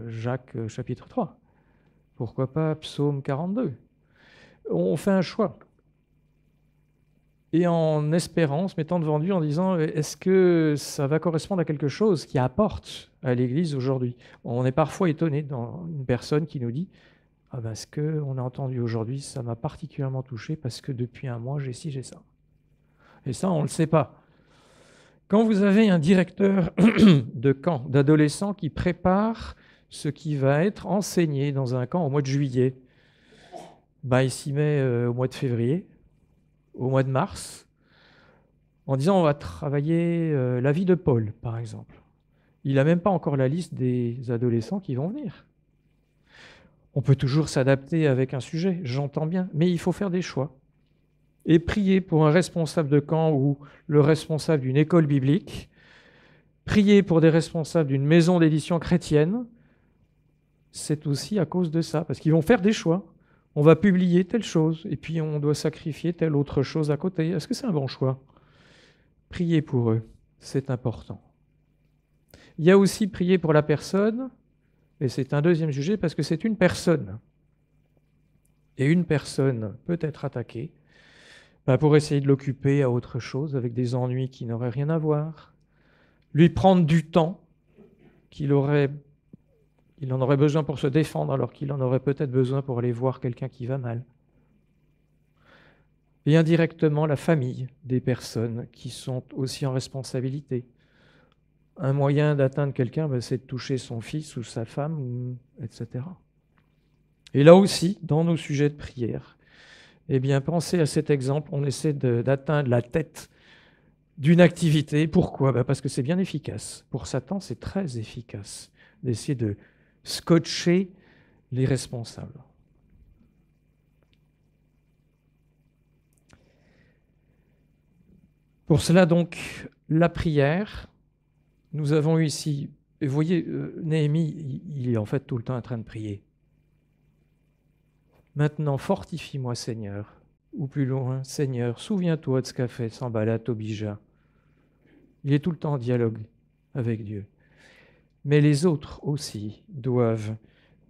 Jacques chapitre 3 ? Pourquoi pas Psaume 42 ? On fait un choix. Et en espérant, se mettant devant Dieu en disant, est-ce que ça va correspondre à quelque chose qui apporte à l'Église aujourd'hui ? On est parfois étonné dans une personne qui nous dit, ah ben, ce qu'on a entendu aujourd'hui, ça m'a particulièrement touché parce que depuis un mois, j'ai ci, j'ai ça. Et ça, on ne le sait pas. Quand vous avez un directeur de camp, d'adolescents qui prépare ce qui va être enseigné dans un camp au mois de juillet, ben, il s'y met au mois de février, au mois de mars, en disant on va travailler la vie de Paul, par exemple. Il n'a même pas encore la liste des adolescents qui vont venir. On peut toujours s'adapter avec un sujet, j'entends bien, mais il faut faire des choix. Et prier pour un responsable de camp ou le responsable d'une école biblique, prier pour des responsables d'une maison d'édition chrétienne, c'est aussi à cause de ça, parce qu'ils vont faire des choix. On va publier telle chose, et puis on doit sacrifier telle autre chose à côté. Est-ce que c'est un bon choix ? Prier pour eux, c'est important. Il y a aussi prier pour la personne, et c'est un deuxième sujet, parce que c'est une personne. Et une personne peut être attaquée pour essayer de l'occuper à autre chose, avec des ennuis qui n'auraient rien à voir, lui prendre du temps qu'il en aurait besoin pour se défendre, alors qu'il en aurait peut-être besoin pour aller voir quelqu'un qui va mal. Et indirectement, la famille des personnes qui sont aussi en responsabilité. Un moyen d'atteindre quelqu'un, c'est de toucher son fils ou sa femme, etc. Et là aussi, dans nos sujets de prière, eh bien, pensez à cet exemple, on essaie d'atteindre la tête d'une activité. Pourquoi ? Parce que c'est bien efficace. Pour Satan, c'est très efficace d'essayer de scotcher les responsables. Pour cela, donc, la prière, nous avons eu ici, et vous voyez, Néhémie, il est en fait tout le temps en train de prier. Maintenant, fortifie-moi, Seigneur. Ou plus loin, Seigneur, souviens-toi de ce qu'a fait Sanballat, Tobija. Il est tout le temps en dialogue avec Dieu. Mais les autres aussi doivent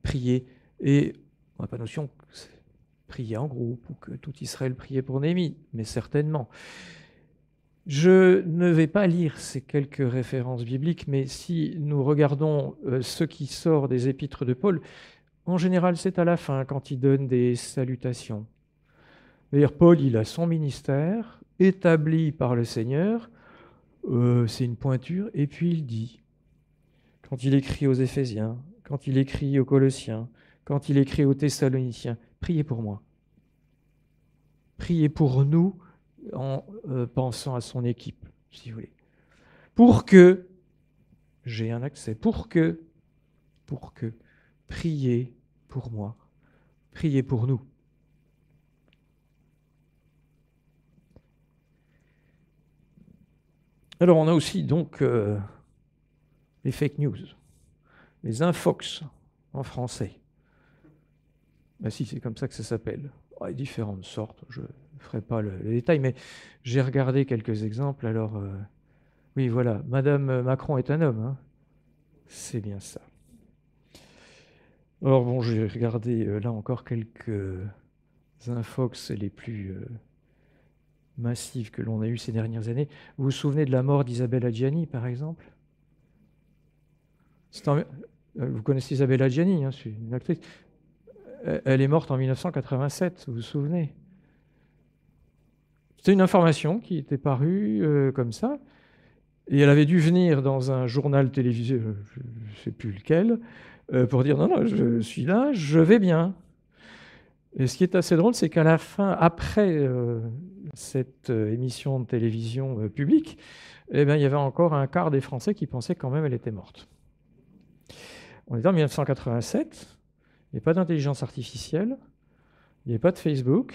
prier. Et on n'a pas notion que c'est prier en groupe ou que tout Israël priait pour Néhémie, mais certainement. Je ne vais pas lire ces quelques références bibliques, mais si nous regardons ce qui sort des épîtres de Paul, en général, c'est à la fin, quand il donne des salutations. D'ailleurs, Paul, il a son ministère, établi par le Seigneur, c'est une pointure, et puis il dit, quand il écrit aux Éphésiens, quand il écrit aux Colossiens, quand il écrit aux Thessaloniciens, priez pour moi. Priez pour nous en pensant à son équipe, si vous voulez. Pour que j'ai un accès, pour que, priez pour moi, priez pour nous. Alors on a aussi donc les fake news, les infox en français. Ben si, c'est comme ça que ça s'appelle. Oh, il y a différentes sortes, je ne ferai pas le détail, mais j'ai regardé quelques exemples. Alors, oui, voilà, Madame Macron est un homme, hein. C'est bien ça. Alors bon, j'ai regardé là encore quelques infox les plus massives que l'on a eues ces dernières années. Vous vous souvenez de la mort d'Isabelle Adjani, par exemple? Vous connaissez Isabelle Adjani, hein, c'est une actrice. Elle est morte en 1987, vous vous souvenez? C'était une information qui était parue comme ça, et elle avait dû venir dans un journal télévisé, je ne sais plus lequel, pour dire non, je suis là, je vais bien. Et ce qui est assez drôle, c'est qu'à la fin, après cette émission de télévision publique, eh bien, il y avait encore un quart des Français qui pensaient quand même qu'elle était morte. On était en 1987, il n'y avait pas d'intelligence artificielle, il n'y avait pas de Facebook,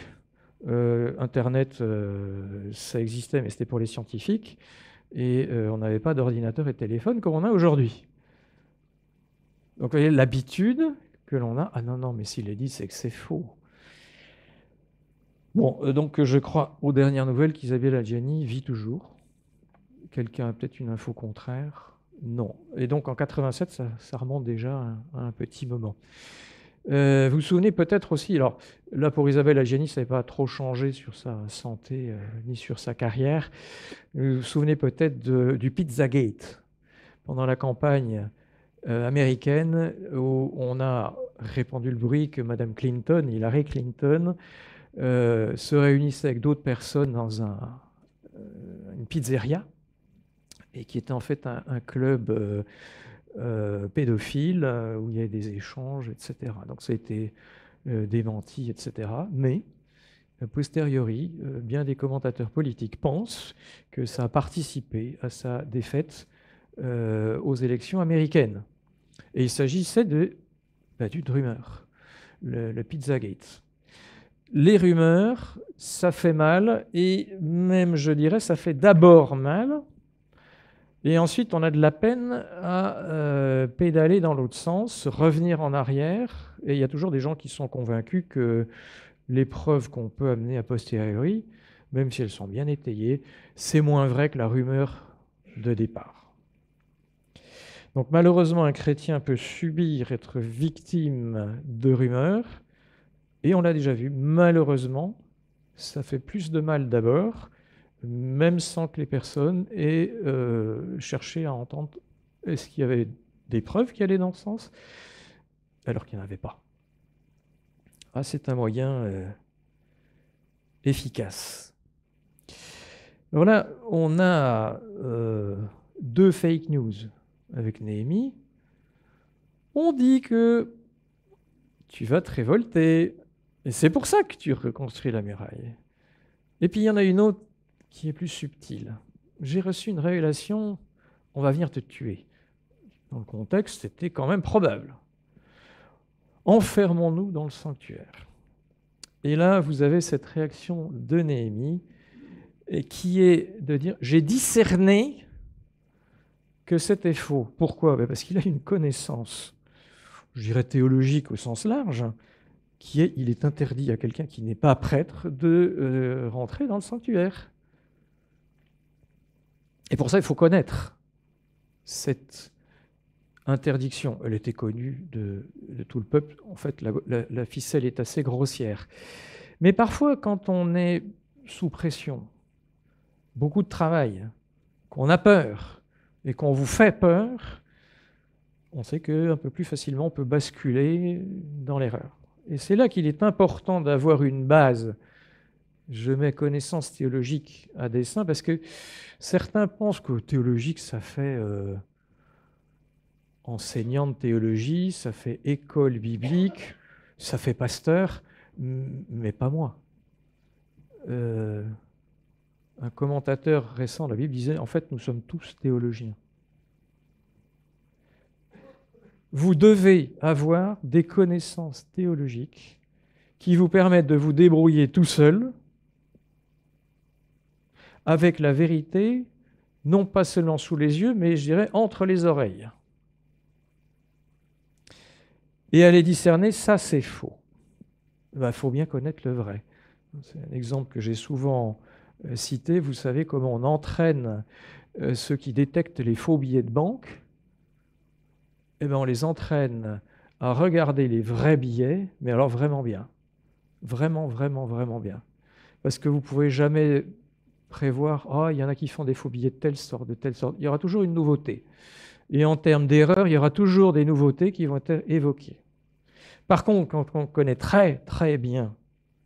Internet, ça existait, mais c'était pour les scientifiques, et on n'avait pas d'ordinateur et de téléphone comme on a aujourd'hui. Donc, vous voyez, l'habitude que l'on a, ah non, mais s'il est dit, c'est que c'est faux. Bon, donc je crois aux dernières nouvelles qu'Isabelle Adjani vit toujours. Quelqu'un a peut-être une info contraire? Non. Et donc en 87, ça remonte déjà à un petit moment. Vous vous souvenez peut-être aussi, alors là pour Isabelle Adjani, ça n'avait pas trop changé sur sa santé ni sur sa carrière. Vous vous souvenez peut-être du Pizzagate, pendant la campagne américaine, où on a répandu le bruit que Madame Clinton, Hillary Clinton, se réunissait avec d'autres personnes dans une pizzeria, et qui était en fait un club pédophile où il y avait des échanges, etc. Donc ça a été démenti, etc. Mais, a posteriori, bien des commentateurs politiques pensent que ça a participé à sa défaite aux élections américaines. Et il s'agissait d'une rumeur, le Pizzagate. Les rumeurs, ça fait mal, et même, je dirais, ça fait d'abord mal, et ensuite on a de la peine à pédaler dans l'autre sens, revenir en arrière, et il y a toujours des gens qui sont convaincus que les preuves qu'on peut amener a posteriori, même si elles sont bien étayées, c'est moins vrai que la rumeur de départ. Donc malheureusement, un chrétien peut subir, être victime de rumeurs, et on l'a déjà vu, malheureusement, ça fait plus de mal d'abord, même sans que les personnes aient cherché à entendre est-ce qu'il y avait des preuves qui allaient dans ce sens, alors qu'il n'y en avait pas. Ah, c'est un moyen efficace. Alors là, on a 2 fake news avec Néhémie. On dit que tu vas te révolter, et c'est pour ça que tu reconstruis la muraille. Et puis il y en a une autre qui est plus subtile. J'ai reçu une révélation, on va venir te tuer. Dans le contexte, c'était quand même probable. Enfermons-nous dans le sanctuaire. Et là, vous avez cette réaction de Néhémie, et qui est de dire, j'ai discerné que c'était faux. Pourquoi? Parce qu'il a une connaissance, je dirais théologique au sens large, qui est, il est interdit à quelqu'un qui n'est pas prêtre de rentrer dans le sanctuaire. Et pour ça, il faut connaître cette interdiction. Elle était connue de tout le peuple. En fait, la ficelle est assez grossière. Mais parfois, quand on est sous pression, beaucoup de travail, qu'on a peur et qu'on vous fait peur, on sait qu'un peu plus facilement, on peut basculer dans l'erreur. Et c'est là qu'il est important d'avoir une base. Je mets connaissance théologique à dessein parce que certains pensent que théologique, ça fait enseignant de théologie, ça fait école biblique, ça fait pasteur, mais pas moi. Un commentateur récent de la Bible disait, en fait, nous sommes tous théologiens. Vous devez avoir des connaissances théologiques qui vous permettent de vous débrouiller tout seul avec la vérité, non pas seulement sous les yeux, mais je dirais entre les oreilles. Et aller discerner, ça c'est faux. Il faut bien connaître le vrai. C'est un exemple que j'ai souvent cité. Vous savez comment on entraîne ceux qui détectent les faux billets de banque? Eh bien, on les entraîne à regarder les vrais billets, mais alors vraiment bien. Vraiment, vraiment, vraiment bien. Parce que vous ne pouvez jamais prévoir, oh, il y en a qui font des faux billets de telle sorte, de telle sorte. Il y aura toujours une nouveauté. Et en termes d'erreur, il y aura toujours des nouveautés qui vont être évoquées. Par contre, quand on connaît très, très bien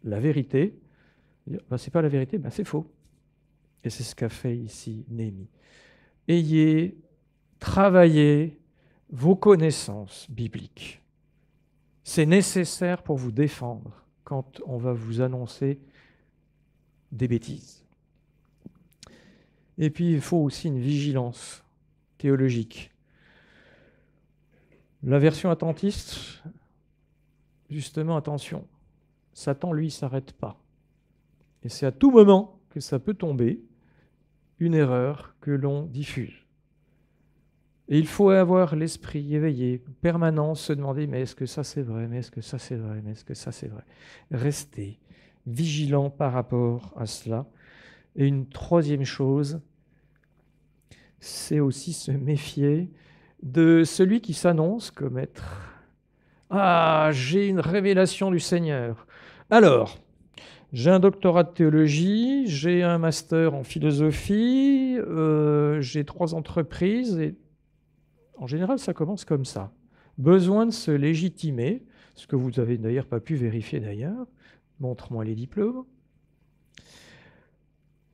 la vérité, ben, ce n'est pas la vérité, ben, c'est faux. Et c'est ce qu'a fait ici Néhémie. Ayez travaillé vos connaissances bibliques. C'est nécessaire pour vous défendre quand on va vous annoncer des bêtises. Et puis, il faut aussi une vigilance théologique. La version attentiste, justement, attention, Satan, lui, ne s'arrête pas. Et c'est à tout moment que ça peut tomber une erreur que l'on diffuse. Et il faut avoir l'esprit éveillé, permanent, se demander, mais est-ce que ça c'est vrai, mais est-ce que ça c'est vrai, mais est-ce que ça c'est vrai. Restez vigilant par rapport à cela. Et une troisième chose, c'est aussi se méfier de celui qui s'annonce comme être « Ah, j'ai une révélation du Seigneur. Alors, j'ai un doctorat de théologie, j'ai un master en philosophie, j'ai 3 entreprises. » Et en général, ça commence comme ça. Besoin de se légitimer, ce que vous n'avez d'ailleurs pas pu vérifier d'ailleurs. Montre-moi les diplômes.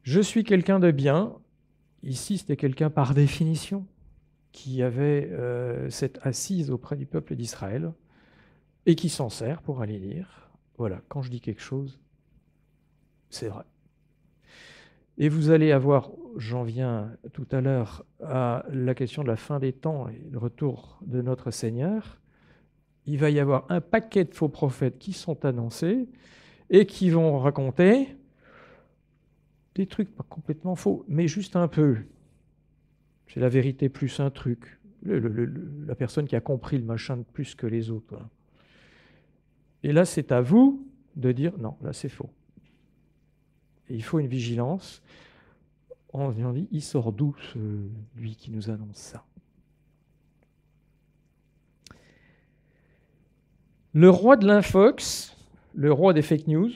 Je suis quelqu'un de bien. Ici, c'était quelqu'un par définition qui avait cette assise auprès du peuple d'Israël et qui s'en sert pour aller dire, voilà, quand je dis quelque chose, c'est vrai. Et vous allez avoir, j'en viens tout à l'heure, à la question de la fin des temps et le retour de notre Seigneur. Il va y avoir un paquet de faux prophètes qui sont annoncés et qui vont raconter des trucs pas complètement faux, mais juste un peu. C'est la vérité plus un truc. La personne qui a compris le machin de plus que les autres. Et là, c'est à vous de dire non, là c'est faux. Et il faut une vigilance. On dit, il sort d'où lui qui nous annonce ça? Le roi de l'infox, le roi des fake news,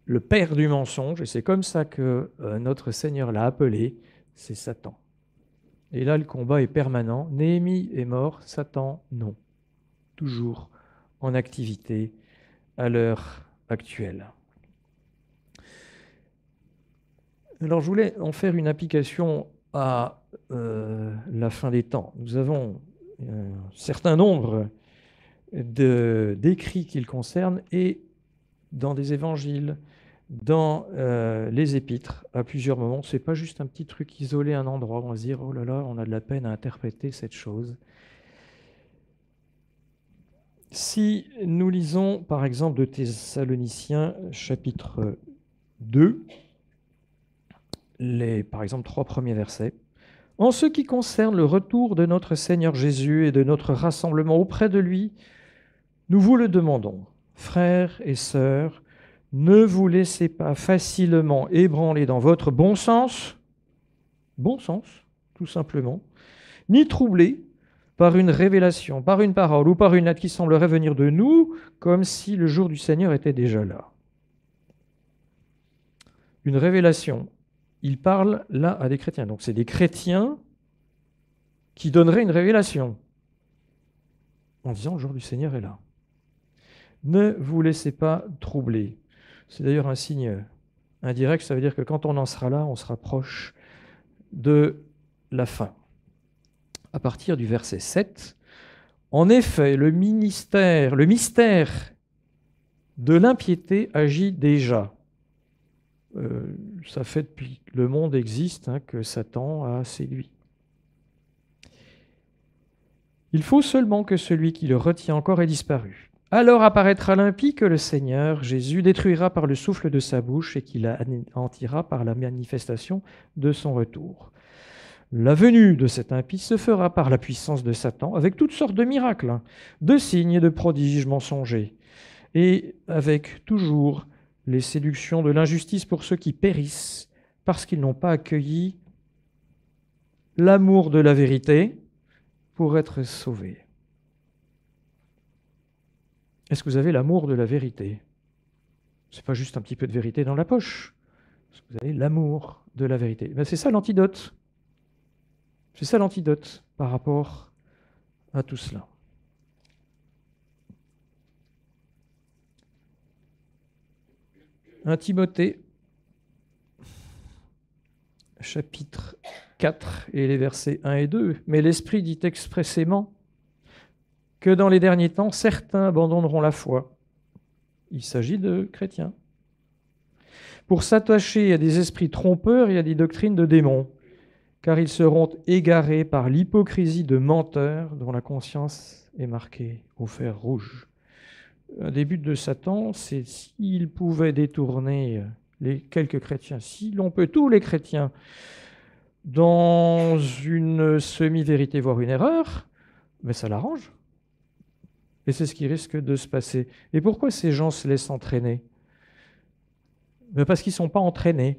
le père du mensonge, et c'est comme ça que notre Seigneur l'a appelé, c'est Satan. Et là, le combat est permanent. Néhémie est mort, Satan, non. Toujours en activité à l'heure actuelle. Alors, je voulais en faire une application à la fin des temps. Nous avons un certain nombre d'écrits qui le concernent et dans des évangiles, dans les épîtres, à plusieurs moments. Ce n'est pas juste un petit truc isolé à un endroit. On va se dire, oh là là, on a de la peine à interpréter cette chose. Si nous lisons, par exemple, de Thessaloniciens, chapitre 2, par exemple, 3 premiers versets. « En ce qui concerne le retour de notre Seigneur Jésus et de notre rassemblement auprès de lui, nous vous le demandons, frères et sœurs, ne vous laissez pas facilement ébranler dans votre bon sens, tout simplement, ni troubler par une révélation, par une parole ou par une lettre qui semblerait venir de nous, comme si le jour du Seigneur était déjà là. » Une révélation. Il parle là à des chrétiens. Donc c'est des chrétiens qui donneraient une révélation en disant « le jour du Seigneur est là ». Ne vous laissez pas troubler. C'est d'ailleurs un signe indirect, ça veut dire que quand on en sera là, on se rapproche de la fin. À partir du verset 7, en effet, le mystère de l'impiété agit déjà. Ça fait depuis que le monde existe que Satan a séduit. Il faut seulement que celui qui le retient encore ait disparu. Alors apparaîtra l'impie que le Seigneur Jésus détruira par le souffle de sa bouche et qu'il anéantira par la manifestation de son retour. La venue de cet impie se fera par la puissance de Satan avec toutes sortes de miracles, de signes et de prodiges mensongers, et avec toujours les séductions de l'injustice pour ceux qui périssent parce qu'ils n'ont pas accueilli l'amour de la vérité pour être sauvés. Est-ce que vous avez l'amour de la vérité? Ce n'est pas juste un petit peu de vérité dans la poche. Est-ce que vous avez l'amour de la vérité? Ben, c'est ça l'antidote. C'est ça l'antidote par rapport à tout cela. Un Timothée, chapitre 4 et les versets 1 et 2. « Mais l'Esprit dit expressément que dans les derniers temps, certains abandonneront la foi. » Il s'agit de chrétiens. « Pour s'attacher à des esprits trompeurs et à des doctrines de démons, car ils seront égarés par l'hypocrisie de menteurs dont la conscience est marquée au fer rouge. » Un des buts de Satan, c'est s'il pouvait détourner les quelques chrétiens, si l'on peut tous les chrétiens dans une semi-vérité, voire une erreur, mais ça l'arrange. Et c'est ce qui risque de se passer. Et pourquoi ces gens se laissent entraîner? Parce qu'ils ne sont pas entraînés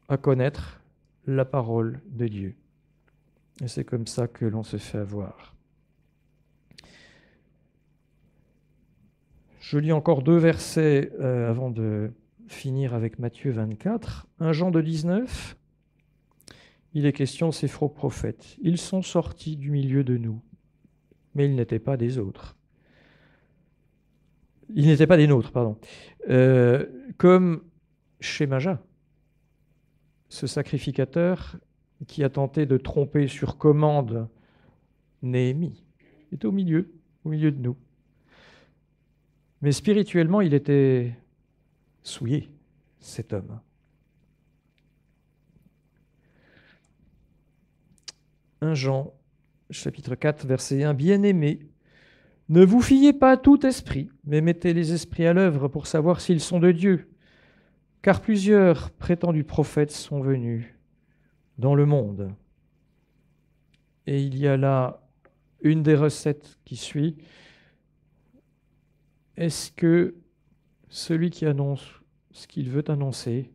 à connaître la parole de Dieu. Et c'est comme ça que l'on se fait avoir. Je lis encore 2 versets avant de finir avec Matthieu 24. 1 Jean 2,19. Il est question de ces faux prophètes. Ils sont sortis du milieu de nous, mais ils n'étaient pas des autres. Ils n'étaient pas des nôtres, pardon. Comme Shemaja, ce sacrificateur qui a tenté de tromper sur commande Néhémie. Il était au milieu de nous. Mais spirituellement, il était souillé, cet homme. 1 Jean, chapitre 4, verset 1. « Bien-aimés, ne vous fiez pas à tout esprit, mais mettez les esprits à l'œuvre pour savoir s'ils sont de Dieu. Car plusieurs prétendus prophètes sont venus dans le monde. » Et il y a là une des recettes qui suit. Est-ce que celui qui annonce ce qu'il veut annoncer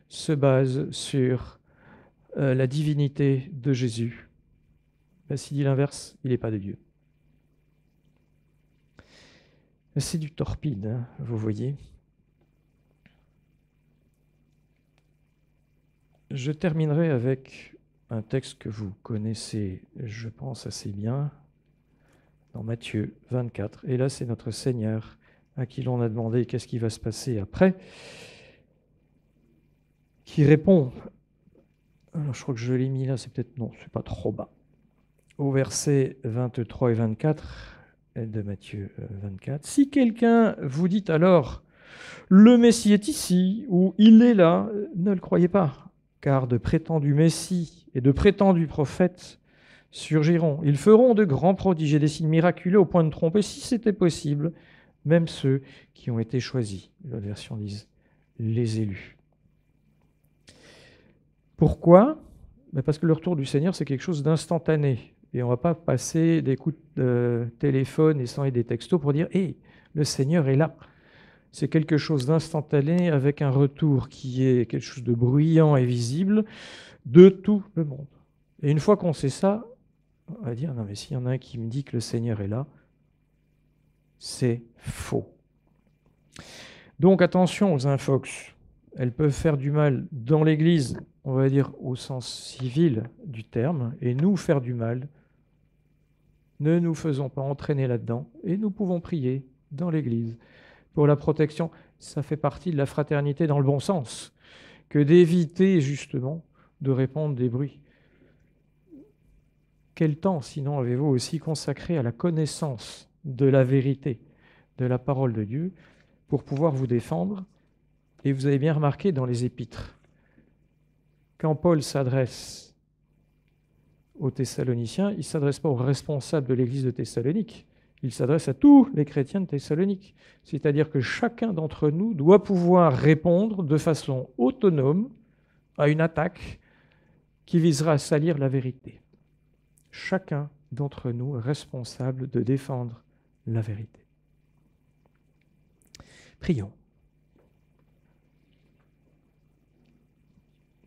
se base sur la divinité de Jésus? S'il dit l'inverse, il n'est pas de Dieu. C'est du torpide, hein, vous voyez. Je terminerai avec un texte que vous connaissez, je pense, assez bien, dans Matthieu 24. Et là, c'est notre Seigneur à qui l'on a demandé qu'est-ce qui va se passer après, qui répond, alors je crois que je l'ai mis là, c'est peut-être, non, c'est pas trop bas, au verset 23 et 24 de Matthieu 24. « Si quelqu'un vous dit alors, le Messie est ici, ou il est là, ne le croyez pas, car de prétendus Messies et de prétendus prophètes surgiront. Ils feront de grands prodiges et des signes miraculeux au point de tromper, si c'était possible, même ceux qui ont été choisis. » L'autre version dit les élus. Pourquoi? Parce que le retour du Seigneur, c'est quelque chose d'instantané. Et on ne va pas passer des coups de téléphone et s'envoyer des textos pour dire « Hey, le Seigneur est là ». C'est quelque chose d'instantané avec un retour qui est quelque chose de bruyant et visible de tout le monde. Et une fois qu'on sait ça, on va dire « Non, mais s'il y en a un qui me dit que le Seigneur est là, c'est faux. » Donc attention aux infox. Elles peuvent faire du mal dans l'Église, on va dire au sens civil du terme, et nous faire du mal. Ne nous faisons pas entraîner là-dedans, et nous pouvons prier dans l'Église pour la protection. Ça fait partie de la fraternité dans le bon sens, que d'éviter justement de répandre des bruits. Quel temps, sinon, avez-vous aussi consacré à la connaissance de la vérité, de la parole de Dieu, pour pouvoir vous défendre? Et vous avez bien remarqué dans les épîtres, quand Paul s'adresse aux Thessaloniciens, il ne s'adresse pas aux responsables de l'église de Thessalonique, il s'adresse à tous les chrétiens de Thessalonique. C'est-à-dire que chacun d'entre nous doit pouvoir répondre de façon autonome à une attaque qui visera à salir la vérité. Chacun d'entre nous est responsable de défendre la vérité. Prions.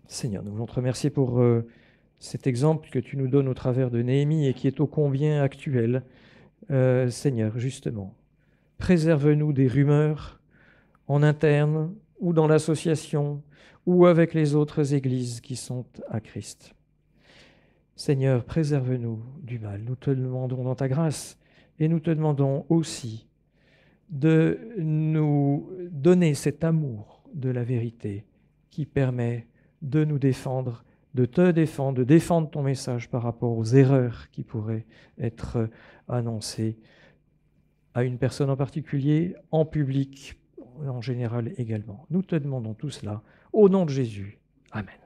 Seigneur, nous voulons te remercier pour cet exemple que tu nous donnes au travers de Néhémie et qui est ô combien actuel. Seigneur, justement, préserve-nous des rumeurs en interne ou dans l'association ou avec les autres églises qui sont à Christ. Seigneur, préserve-nous du mal. Nous te demandons dans ta grâce et nous te demandons aussi de nous donner cet amour de la vérité qui permet de nous défendre, de te défendre, de défendre ton message par rapport aux erreurs qui pourraient être annoncées à une personne en particulier, en public, en général également. Nous te demandons tout cela au nom de Jésus. Amen.